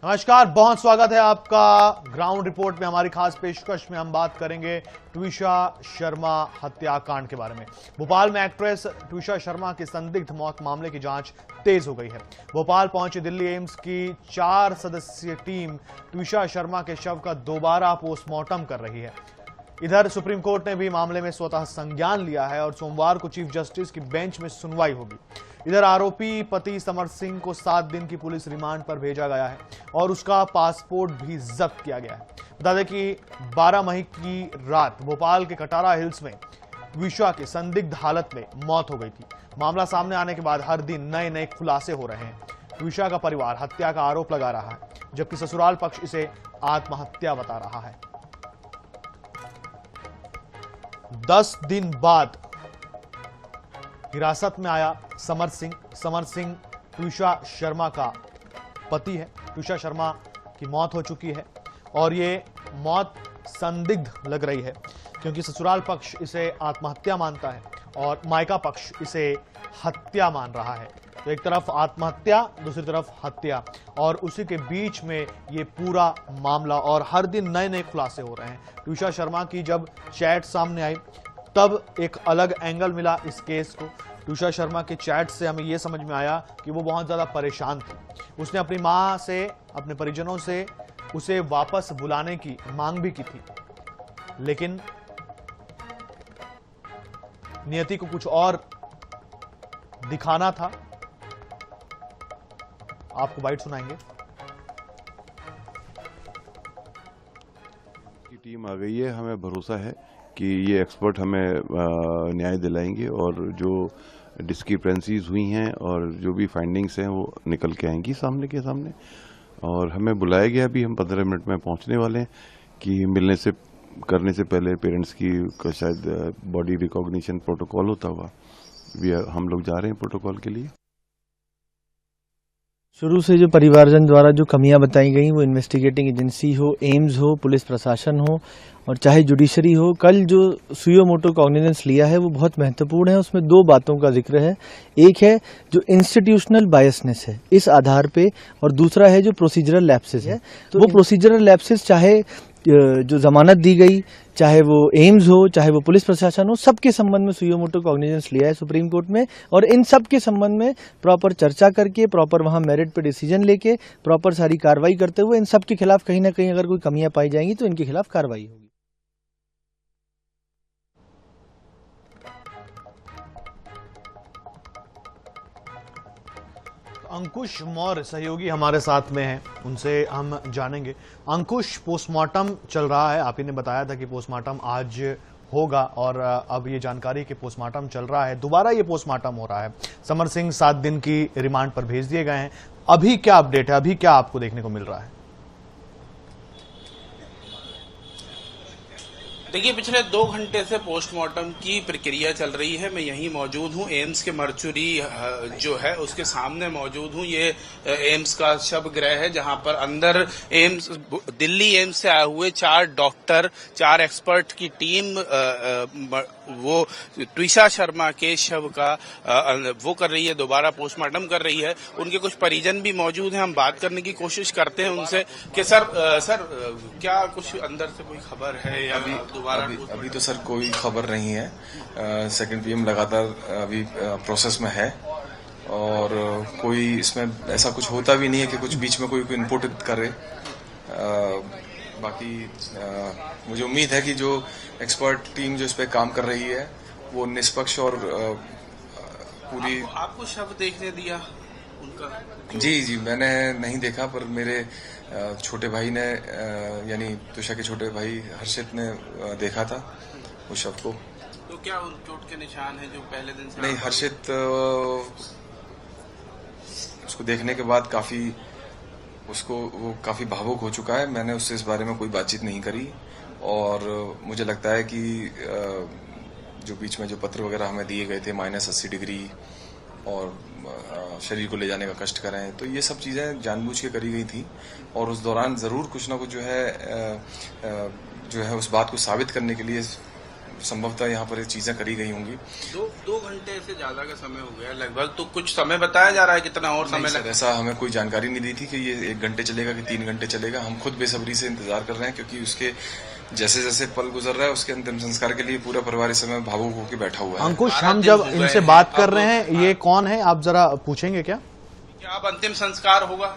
नमस्कार, बहुत स्वागत है आपका ग्राउंड रिपोर्ट में। हमारी खास पेशकश में हम बात करेंगे ट्विशा शर्मा हत्याकांड के बारे में। भोपाल में एक्ट्रेस ट्विशा शर्मा की संदिग्ध मौत मामले की जांच तेज हो गई है। भोपाल पहुंची दिल्ली एम्स की 4 सदस्यीय टीम ट्विशा शर्मा के शव का दोबारा पोस्टमार्टम कर रही है। इधर सुप्रीम कोर्ट ने भी मामले में स्वतः संज्ञान लिया है और सोमवार को चीफ जस्टिस की बेंच में सुनवाई होगी। इधर आरोपी पति समर सिंह को 7 दिन की पुलिस रिमांड पर भेजा गया है और उसका पासपोर्ट भी जब्त किया गया है। बता दें कि 12 मई की रात भोपाल के कटारा हिल्स में ट्विशा की संदिग्ध हालत में मौत हो गई थी। मामला सामने आने के बाद हर दिन नए नए खुलासे हो रहे हैं। ट्विशा का परिवार हत्या का आरोप लगा रहा है, जबकि ससुराल पक्ष इसे आत्महत्या बता रहा है। 10 दिन बाद हिरासत में आया समर सिंह। समर सिंह ट्विशा शर्मा का पति है। ट्विशा शर्मा की मौत हो चुकी है और ये मौत संदिग्ध लग रही है, क्योंकि ससुराल पक्ष इसे आत्महत्या मानता है और मायका पक्ष इसे हत्या मान रहा है। तो एक तरफ आत्महत्या, दूसरी तरफ हत्या, और उसी के बीच में ये पूरा मामला, और हर दिन नए नए खुलासे हो रहे हैं। ट्विशा शर्मा की जब चैट सामने आई तब एक अलग एंगल मिला इस केस को। ट्विशा शर्मा के चैट से हमें यह समझ में आया कि वो बहुत ज्यादा परेशान थी। उसने अपनी मां से, अपने परिजनों से उसे वापस बुलाने की मांग भी की थी, लेकिन नियति को कुछ और दिखाना था। आपको बाइट सुनाएंगे। की टीम आ गई है, हमें भरोसा है कि ये एक्सपर्ट हमें न्याय दिलाएंगे और जो डिस्क्रिपेंसीज हुई हैं और जो भी फाइंडिंग्स हैं वो निकल के आएंगी सामने के सामने। और हमें बुलाया गया भी, हम 15 मिनट में पहुंचने वाले हैं कि मिलने से करने से पहले पेरेंट्स की शायद बॉडी रिकॉग्निशन प्रोटोकॉल होता हुआ हम लोग जा रहे हैं प्रोटोकॉल के लिए। शुरू से जो परिवारजन द्वारा जो कमियां बताई गई, वो इन्वेस्टिगेटिंग एजेंसी हो, एम्स हो, पुलिस प्रशासन हो और चाहे जुडिशरी हो, कल जो सुयो मोटो कॉग्निजेंस लिया है वो बहुत महत्वपूर्ण है। उसमें 2 बातों का जिक्र है। एक है जो इंस्टीट्यूशनल बायसनेस है इस आधार पे, और दूसरा है जो प्रोसीजरल लैप्सेस है। तो वो प्रोसीजरल लैप्सेस चाहे जो जमानत दी गई, चाहे वो एम्स हो, चाहे वो पुलिस प्रशासन हो, सबके संबंध में सुयो मोटो कॉग्निजेंस लिया है सुप्रीम कोर्ट में। और इन सब के संबंध में प्रॉपर चर्चा करके, प्रॉपर वहां मेरिट पे डिसीजन लेके, प्रॉपर सारी कार्रवाई करते हुए इन सब के खिलाफ कहीं ना कहीं अगर कोई कमियां पाई जाएंगी तो इनके खिलाफ कार्रवाई होगी। अंकुश मौर्य सहयोगी हमारे साथ में हैं, उनसे हम जानेंगे। अंकुश, पोस्टमार्टम चल रहा है, आप ही ने बताया था कि पोस्टमार्टम आज होगा और अब ये जानकारी कि पोस्टमार्टम चल रहा है, दोबारा ये पोस्टमार्टम हो रहा है। समर सिंह 7 दिन की रिमांड पर भेज दिए गए हैं। अभी क्या अपडेट है, अभी क्या आपको देखने को मिल रहा है? देखिए, पिछले 2 घंटे से पोस्टमार्टम की प्रक्रिया चल रही है। मैं यहीं मौजूद हूँ, एम्स के मर्चुरी जो है उसके सामने मौजूद हूँ। ये एम्स का शवगृह है जहां पर अंदर एम्स, दिल्ली एम्स से आए हुए 4 डॉक्टर, 4 एक्सपर्ट की टीम वो ट्विशा शर्मा के शव का वो कर रही है, दोबारा पोस्टमार्टम कर रही है। उनके कुछ परिजन भी मौजूद हैं, हम बात करने की कोशिश करते हैं उनसे कि सर क्या कुछ अंदर से कोई खबर है या अभी तो सर कोई खबर नहीं है। सेकंड पीएम लगातार अभी प्रोसेस में है और कोई इसमें ऐसा कुछ होता भी नहीं है कि कुछ बीच में कोई इनपुट करे। बाकी मुझे उम्मीद है कि जो एक्सपर्ट टीम जो इस पे काम कर रही है वो निष्पक्ष और पूरी। आपको शव देखने दिया उनका? जी, मैंने नहीं देखा, पर मेरे छोटे भाई ने, यानी तुषा के छोटे भाई हर्षित ने देखा था उस शव को। तो क्या उन चोट के निशान है जो पहले दिन से? नहीं, हर्षित उसको देखने के बाद वो काफी भावुक हो चुका है। मैंने उससे इस बारे में कोई बातचीत नहीं करी और मुझे लगता है कि जो बीच में जो पत्र वगैरह हमें दिए गए थे, -80 डिग्री और शरीर को ले जाने का कष्ट करें, तो ये सब चीजें जानबूझ के करी गई थी। और उस दौरान जरूर कुछ ना कुछ जो है उस बात को साबित करने के लिए संभवतः यहाँ पर ये चीजें करी गई होंगी। दो घंटे से ज्यादा का समय हो गया लगभग, तो कुछ समय बताया जा रहा है कितना और समय लगेगा? ऐसा हमें कोई जानकारी नहीं दी थी कि ये 1 घंटे चलेगा कि 3 घंटे चलेगा। हम खुद बेसब्री से इंतजार कर रहे हैं, क्योंकि उसके जैसे जैसे पल गुजर रहा है उसके अंतिम संस्कार के लिए पूरा परिवार इस समय भावुक होकर बैठा हुआ है। अंकुश, हम जब इनसे बात कर रहे हैं, ये कौन है आप जरा पूछेंगे क्या? अब अंतिम संस्कार होगा?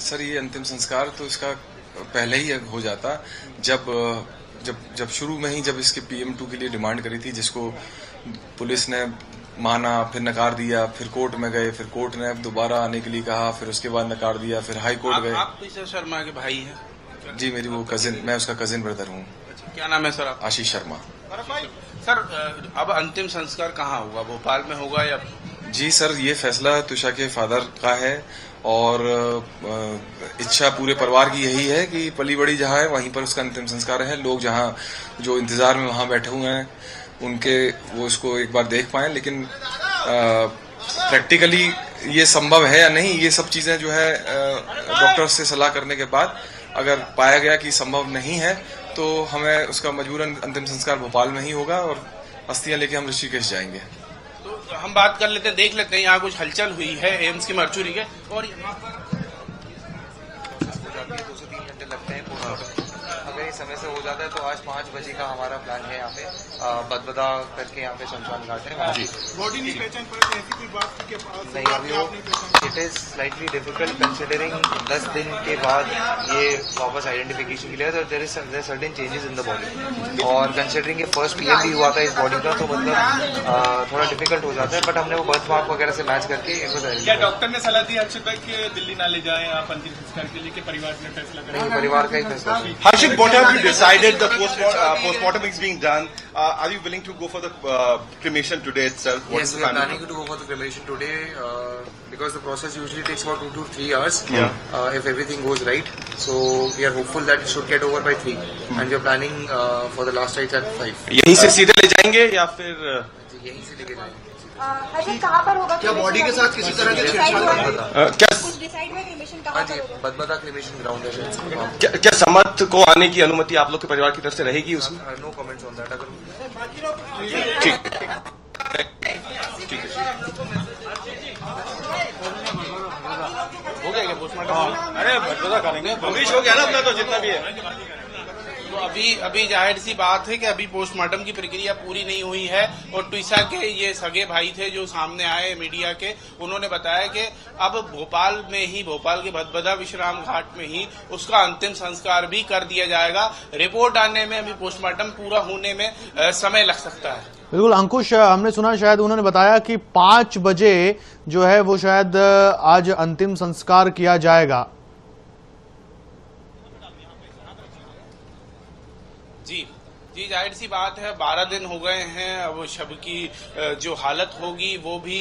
सर, ये अंतिम संस्कार तो इसका पहले ही हो जाता, जब शुरू में ही जब इसके PM2 के लिए डिमांड करी थी, जिसको पुलिस ने माना, फिर नकार दिया, फिर कोर्ट में गए, फिर कोर्ट ने दोबारा आने के लिए कहा, फिर उसके बाद नकार दिया, फिर हाई कोर्ट गए। आप ट्विशा शर्मा के भाई हैं? जी, मेरी वो कजिन, मैं उसका कजिन ब्रदर हूँ। क्या नाम है सर आप? आशीष शर्मा। सर, अब अंतिम संस्कार कहाँ होगा, भोपाल में होगा या? जी सर, ये फैसला तुषा के फादर का है और इच्छा पूरे परिवार की यही है कि पली बड़ी जहाँ है वहीं पर उसका अंतिम संस्कार है। लोग जहाँ जो इंतजार में वहाँ बैठे हुए हैं उनके वो इसको एक बार देख पाएं, लेकिन प्रैक्टिकली ये संभव है या नहीं, ये सब चीजें जो है डॉक्टर से सलाह करने के बाद अगर पाया गया कि संभव नहीं है तो हमें उसका मजबूरन अंतिम संस्कार भोपाल में ही होगा और अस्थियां लेके हम ऋषिकेश जाएंगे। तो हम बात कर लेते हैं, देख लेते हैं यहाँ कुछ हलचल हुई है एम्स की मर्चुरी के, और यहाँ पर 2 से 3 घंटे लगते हैं पोस्टमार्टम। अगर इस समय से हो जाता है तो आज 5 बजे का हमारा प्लान है। यहाँ पे बदबदा करके यहाँ पे शमशान घाट है। बॉडी नहीं पहचान पाए, ऐसी कोई बात थी कि नहीं, अभी वो it is slightly difficult considering 10 दिन के बाद ये वापस आइडेंटिफिकेशन के लिए, तो there is certain changes in the body, और कंसिडरिंग ये फर्स्ट PM भी हुआ था इस बॉडी का, तो मतलब थोड़ा डिफिकल्ट हो जाता है। बट हमने वो बर्थ मार्क वगैरह से मैच करके क्या डॉक्टर ने सलाह दी हर्षित भाई कि दिल्ली ना ले जाएं आप अंतिम संस्कार के लिए, कि परिवार ने फैसला करें? नहीं, परिवार का ही फैसला। Harshit, what have you decided? The postmortem is being done. Are you willing to go for the cremation today itself? Yes, we are planning to go for the cremation today because the process usually takes about 2 to 3 hours. If everything goes right, so we are hopeful that it should get over by 3, and we are planning for the last rites at 5. यहीं से सीधे ले जाएंगे या फिर यहीं से लेके जाएंगे? कहाँ पर होगा? क्या बॉडी के साथ किसी तरह के छेड़छाड़? क्या डिसाइड हुआ क्रिमेशन हाँ कहाँ जी, पर होगा? बदबदा क्रिमेशन ग्राउंड है। क्या समर्थ को आने की अनुमति आप लोग के परिवार की तरफ से रहेगी उसमें? No comments on that. अगर ठीक हो गया क्या पोस्टमार्टम? अरे बदबदा करेंगे, भविष्य हो गया ना अपना, तो जितना भी है। तो अभी जाहिर सी बात है कि अभी पोस्टमार्टम की प्रक्रिया पूरी नहीं हुई है, और ट्विशा के ये सगे भाई थे जो सामने आए मीडिया के, उन्होंने बताया कि अब भोपाल में ही, भोपाल के भदभदा विश्राम घाट में ही उसका अंतिम संस्कार भी कर दिया जाएगा। रिपोर्ट आने में, अभी पोस्टमार्टम पूरा होने में समय लग सकता है। बिल्कुल अंकुश, हमने सुना, शायद उन्होंने बताया कि 5 बजे जो है वो शायद आज अंतिम संस्कार किया जाएगा। जी, जाहिर सी बात है, 12 दिन हो गए हैं। अब शब की जो हालत होगी वो भी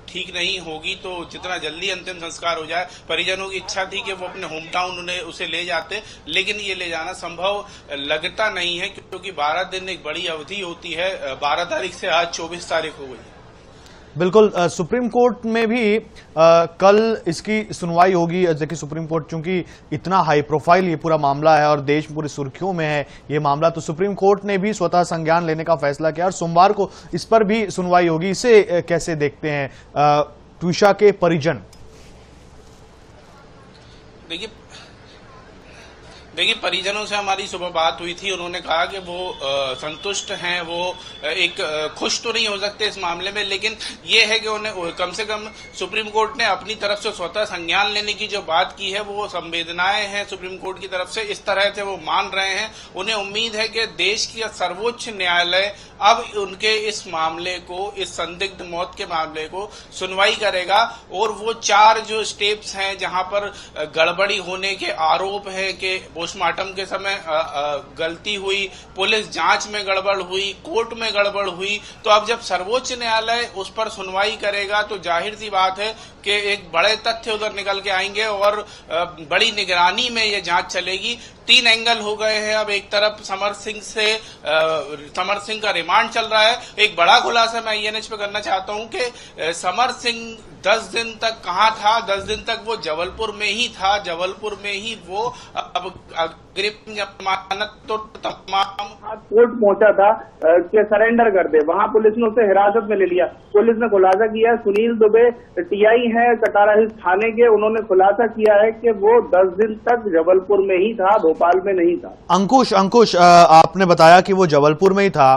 ठीक नहीं होगी, तो जितना जल्दी अंतिम संस्कार हो जाए, परिजनों की इच्छा थी कि वो अपने होम टाउन उसे ले जाते, लेकिन ये ले जाना संभव लगता नहीं है, क्योंकि 12 दिन एक बड़ी अवधि होती है। 12 तारीख से आज 24 तारीख हो गई। बिल्कुल, सुप्रीम कोर्ट में भी कल इसकी सुनवाई होगी। देखिए, सुप्रीम कोर्ट चूंकि इतना हाई प्रोफाइल ये पूरा मामला है और देश पूरी सुर्खियों में है ये मामला, तो सुप्रीम कोर्ट ने भी स्वतः संज्ञान लेने का फैसला किया और सोमवार को इस पर भी सुनवाई होगी। इसे कैसे देखते हैं ट्विशा के परिजन? देखिए, परिजनों से हमारी सुबह बात हुई थी, उन्होंने कहा कि वो संतुष्ट हैं, वो एक खुश तो नहीं हो सकते इस मामले में, लेकिन ये है कि उन्हें कम से कम सुप्रीम कोर्ट ने अपनी तरफ से स्वतः संज्ञान लेने की जो बात की है वो संवेदनाएं हैं सुप्रीम कोर्ट की तरफ से, इस तरह से वो मान रहे हैं। उन्हें उम्मीद है कि देश की सर्वोच्च न्यायालय अब उनके इस मामले को, इस संदिग्ध मौत के मामले को सुनवाई करेगा, और वो 4 जो स्टेप्स हैं जहां पर गड़बड़ी होने के आरोप है कि पोस्टमार्टम के समय गलती हुई, पुलिस जांच में गड़बड़ हुई, कोर्ट में गड़बड़ हुई, तो अब जब सर्वोच्च न्यायालय उस पर सुनवाई करेगा तो जाहिर सी बात है कि एक बड़े तथ्य उधर निकल के आएंगे और बड़ी निगरानी में ये जांच चलेगी। 3 एंगल हो गए हैं। अब एक तरफ समर सिंह का रिमांड चल रहा है। एक बड़ा खुलासा मैं INH पे करना चाहता हूं कि समर सिंह 10 दिन तक कहां था? 10 दिन तक वो जबलपुर में ही था, जबलपुर में ही वो अब अग्रिम जमानत तो तमाम कोर्ट पहुंचा था कि सरेंडर कर दे, वहां पुलिस ने उसे हिरासत में ले लिया। पुलिस ने खुलासा किया, सुनील दुबे टीआई है कटारा हिल्स थाने के, उन्होंने खुलासा किया है कि वो 10 दिन तक जबलपुर में ही था, भोपाल में नहीं था। अंकुश आपने बताया कि वो जबलपुर में ही था,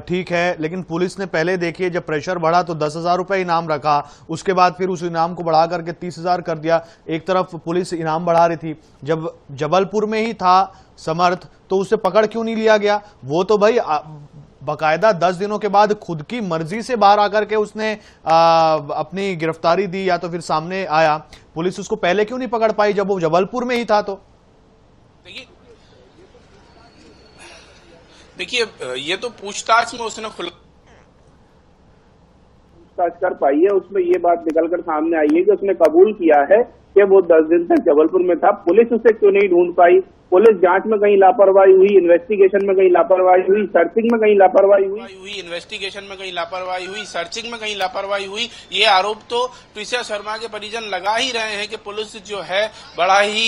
ठीक है, लेकिन पुलिस ने पहले देखिए जब प्रेशर बढ़ा तो 10,000 रुपए इनाम रखा, उसके बाद फिर उस इनाम को बढ़ा करके 30,000 कर दिया। एक तरफ पुलिस इनाम बढ़ा रही थी, जब जबलपुर में ही था समर्थ तो उसे पकड़ क्यों नहीं लिया गया? वो तो भाई बकायदा 10 दिनों के बाद खुद की मर्जी से बाहर आकर के उसने अपनी गिरफ्तारी दी या तो फिर सामने आया, पुलिस उसको पहले क्यों नहीं पकड़ पाई जब वो जबलपुर में ही था? तो देखिए ये तो पूछताछ में उसने पूछताछ कर पाई है, उसमें ये बात निकलकर सामने आई है कि उसने कबूल किया है कि वो 10 दिन तक जबलपुर में था। पुलिस उसे क्यों नहीं ढूंढ पाई? पुलिस जांच में कहीं लापरवाही हुई, इन्वेस्टिगेशन में कहीं लापरवाही हुई, सर्चिंग में कहीं लापरवाही हुई, इन्वेस्टिगेशन में कहीं लापरवाही हुई, सर्चिंग में कहीं लापरवाही हुई। ये आरोप तो ट्विशा शर्मा के परिजन लगा ही रहे हैं कि पुलिस जो है बड़ा ही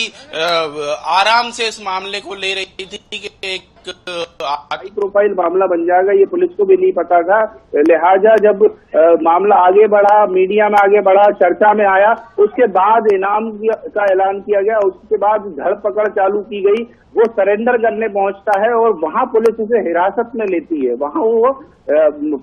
आराम से इस मामले को ले रही थी कि एक हाई प्रोफाइल मामला बन जाएगा, ये पुलिस को भी नहीं पता था। लिहाजा जब मामला आगे बढ़ा, मीडिया में आगे बढ़ा, चर्चा में आया, उसके बाद इनाम का ऐलान किया गया, उसके बाद धरपकड़ चालू की गई। वो सरेंडर करने पहुंचता है और वहां पुलिस उसे हिरासत में लेती है। वहां वो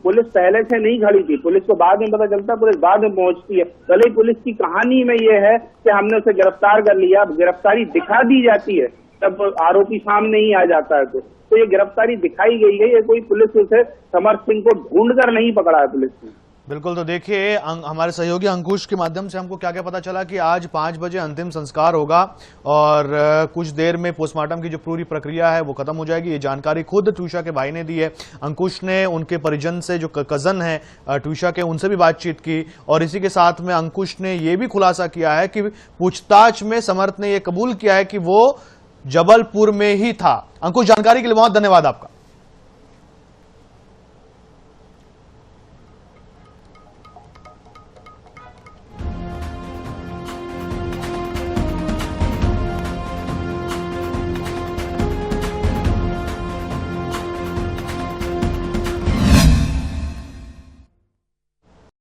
पुलिस पहले से नहीं खड़ी थी, पुलिस को बाद में पता चलता, पुलिस बाद में पहुंचती है। भले पुलिस की कहानी में ये है कि हमने उसे गिरफ्तार कर लिया, गिरफ्तारी दिखा दी जाती है तब आरोपी सामने ही आ जाता है। तो ये गिरफ्तारी दिखाई गई है, ये कोई पुलिस उसे समर्थ सिंह को ढूंढ कर नहीं पकड़ा है पुलिस ने। बिल्कुल, तो देखिए हमारे सहयोगी अंकुश के माध्यम से हमको क्या क्या पता चला कि आज 5 बजे अंतिम संस्कार होगा और कुछ देर में पोस्टमार्टम की जो पूरी प्रक्रिया है वो खत्म हो जाएगी। ये जानकारी खुद ट्विशा के भाई ने दी है। अंकुश ने उनके परिजन से जो कजन है ट्विशा के, उनसे भी बातचीत की और इसी के साथ में अंकुश ने ये भी खुलासा किया है कि पूछताछ में समर्थ ने यह कबूल किया है कि वो जबलपुर में ही था। अंकुश, जानकारी के लिए बहुत धन्यवाद आपका।